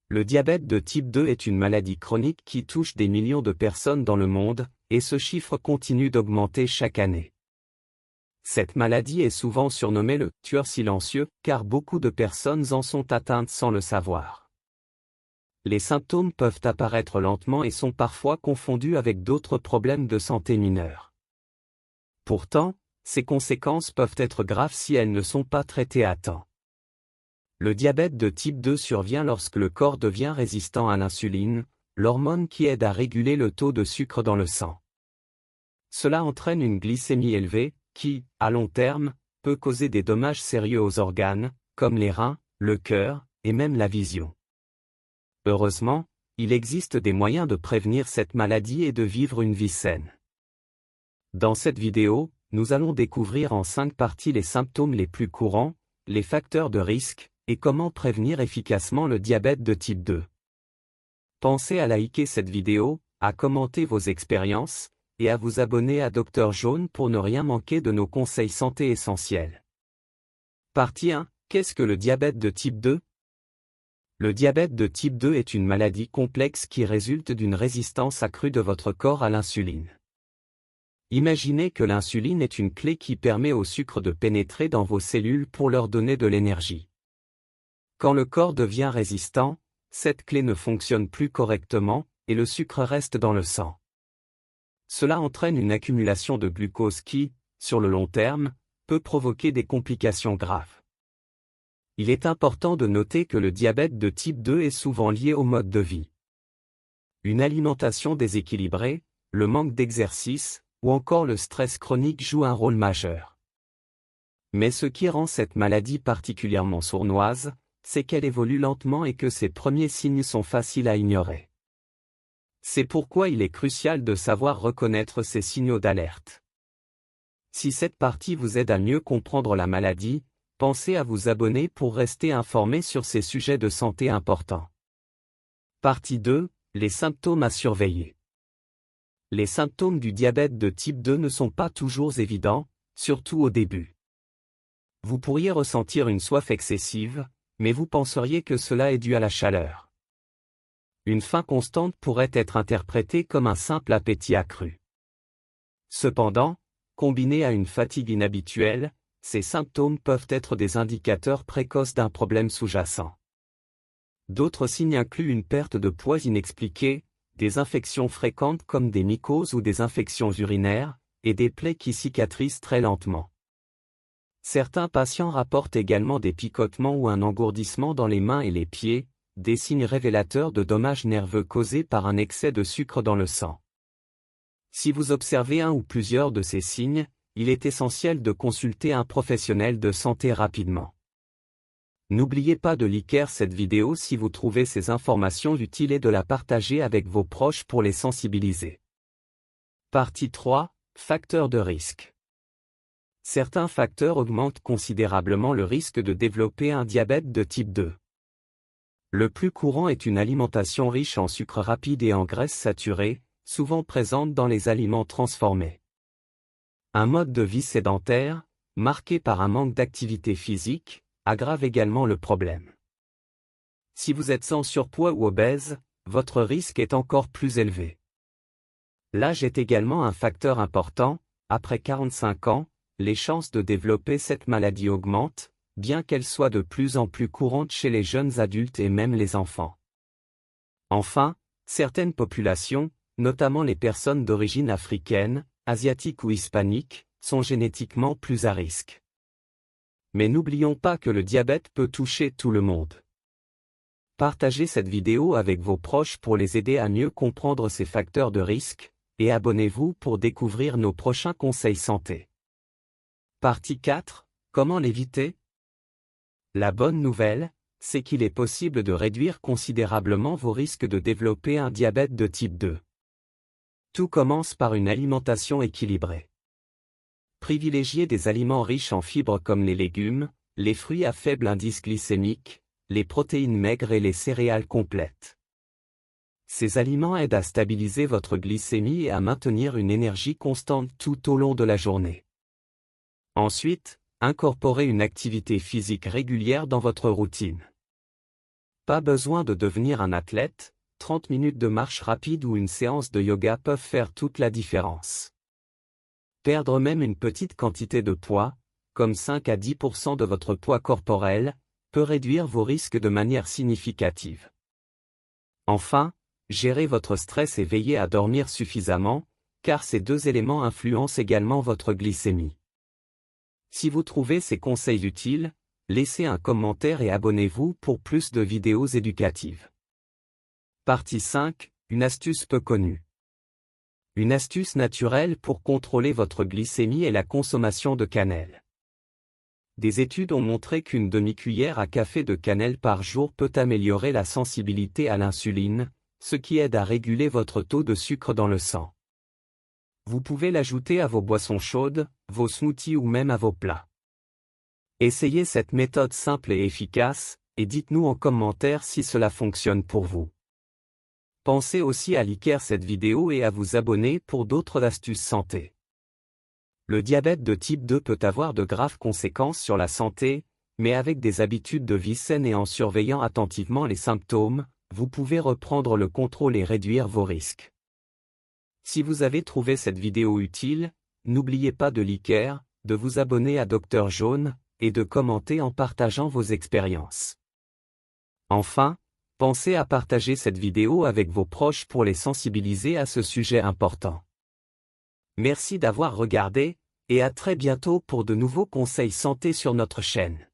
Le diabète de type 2 est une maladie chronique qui touche des millions de personnes dans le monde, et ce chiffre continue d'augmenter chaque année. Cette maladie est souvent surnommée le « tueur silencieux » car beaucoup de personnes en sont atteintes sans le savoir. Les symptômes peuvent apparaître lentement et sont parfois confondus avec d'autres problèmes de santé mineurs. Pourtant, ces conséquences peuvent être graves si elles ne sont pas traitées à temps. Le diabète de type 2 survient lorsque le corps devient résistant à l'insuline, l'hormone qui aide à réguler le taux de sucre dans le sang. Cela entraîne une glycémie élevée, qui, à long terme, peut causer des dommages sérieux aux organes, comme les reins, le cœur, et même la vision. Heureusement, il existe des moyens de prévenir cette maladie et de vivre une vie saine. Dans cette vidéo, nous allons découvrir en 5 parties les symptômes les plus courants, les facteurs de risque, et comment prévenir efficacement le diabète de type 2. Pensez à liker cette vidéo, à commenter vos expériences, et à vous abonner à Dr Jaune pour ne rien manquer de nos conseils santé essentiels. Partie 1. Qu'est-ce que le diabète de type 2? Le diabète de type 2 est une maladie complexe qui résulte d'une résistance accrue de votre corps à l'insuline. Imaginez que l'insuline est une clé qui permet au sucre de pénétrer dans vos cellules pour leur donner de l'énergie. Quand le corps devient résistant, cette clé ne fonctionne plus correctement, et le sucre reste dans le sang. Cela entraîne une accumulation de glucose qui, sur le long terme, peut provoquer des complications graves. Il est important de noter que le diabète de type 2 est souvent lié au mode de vie. Une alimentation déséquilibrée, le manque d'exercice, ou encore le stress chronique jouent un rôle majeur. Mais ce qui rend cette maladie particulièrement sournoise, c'est qu'elle évolue lentement et que ses premiers signes sont faciles à ignorer. C'est pourquoi il est crucial de savoir reconnaître ces signaux d'alerte. Si cette partie vous aide à mieux comprendre la maladie, pensez à vous abonner pour rester informé sur ces sujets de santé importants. Partie 2. Les symptômes à surveiller. Les symptômes du diabète de type 2 ne sont pas toujours évidents, surtout au début. Vous pourriez ressentir une soif excessive, mais vous penseriez que cela est dû à la chaleur. Une faim constante pourrait être interprétée comme un simple appétit accru. Cependant, combinés à une fatigue inhabituelle, ces symptômes peuvent être des indicateurs précoces d'un problème sous-jacent. D'autres signes incluent une perte de poids inexpliquée, des infections fréquentes comme des mycoses ou des infections urinaires, et des plaies qui cicatrisent très lentement. Certains patients rapportent également des picotements ou un engourdissement dans les mains et les pieds, des signes révélateurs de dommages nerveux causés par un excès de sucre dans le sang. Si vous observez un ou plusieurs de ces signes, il est essentiel de consulter un professionnel de santé rapidement. N'oubliez pas de liker cette vidéo si vous trouvez ces informations utiles et de la partager avec vos proches pour les sensibiliser. Partie 3. Facteurs de risque. Certains facteurs augmentent considérablement le risque de développer un diabète de type 2. Le plus courant est une alimentation riche en sucre rapide et en graisses saturées, souvent présente dans les aliments transformés. Un mode de vie sédentaire, marqué par un manque d'activité physique, aggrave également le problème. Si vous êtes sans surpoids ou obèse, votre risque est encore plus élevé. L'âge est également un facteur important. Après 45 ans, les chances de développer cette maladie augmentent, bien qu'elle soit de plus en plus courante chez les jeunes adultes et même les enfants. Enfin, certaines populations, notamment les personnes d'origine africaine, asiatique ou hispanique, sont génétiquement plus à risque. Mais n'oublions pas que le diabète peut toucher tout le monde. Partagez cette vidéo avec vos proches pour les aider à mieux comprendre ces facteurs de risque, et abonnez-vous pour découvrir nos prochains conseils santé. Partie 4. Comment l'éviter? La bonne nouvelle, c'est qu'il est possible de réduire considérablement vos risques de développer un diabète de type 2. Tout commence par une alimentation équilibrée. Privilégiez des aliments riches en fibres comme les légumes, les fruits à faible indice glycémique, les protéines maigres et les céréales complètes. Ces aliments aident à stabiliser votre glycémie et à maintenir une énergie constante tout au long de la journée. Ensuite, incorporez une activité physique régulière dans votre routine. Pas besoin de devenir un athlète, 30 minutes de marche rapide ou une séance de yoga peuvent faire toute la différence. Perdre même une petite quantité de poids, comme 5 à 10% de votre poids corporel, peut réduire vos risques de manière significative. Enfin, gérez votre stress et veillez à dormir suffisamment, car ces deux éléments influencent également votre glycémie. Si vous trouvez ces conseils utiles, laissez un commentaire et abonnez-vous pour plus de vidéos éducatives. Partie 5, une astuce peu connue. Une astuce naturelle pour contrôler votre glycémie est la consommation de cannelle. Des études ont montré qu'une demi-cuillère à café de cannelle par jour peut améliorer la sensibilité à l'insuline, ce qui aide à réguler votre taux de sucre dans le sang. Vous pouvez l'ajouter à vos boissons chaudes, vos smoothies ou même à vos plats. Essayez cette méthode simple et efficace, et dites-nous en commentaire si cela fonctionne pour vous. Pensez aussi à liker cette vidéo et à vous abonner pour d'autres astuces santé. Le diabète de type 2 peut avoir de graves conséquences sur la santé, mais avec des habitudes de vie saines et en surveillant attentivement les symptômes, vous pouvez reprendre le contrôle et réduire vos risques. Si vous avez trouvé cette vidéo utile, n'oubliez pas de liker, de vous abonner à Dr Jaune, et de commenter en partageant vos expériences. Enfin, pensez à partager cette vidéo avec vos proches pour les sensibiliser à ce sujet important. Merci d'avoir regardé, et à très bientôt pour de nouveaux conseils santé sur notre chaîne.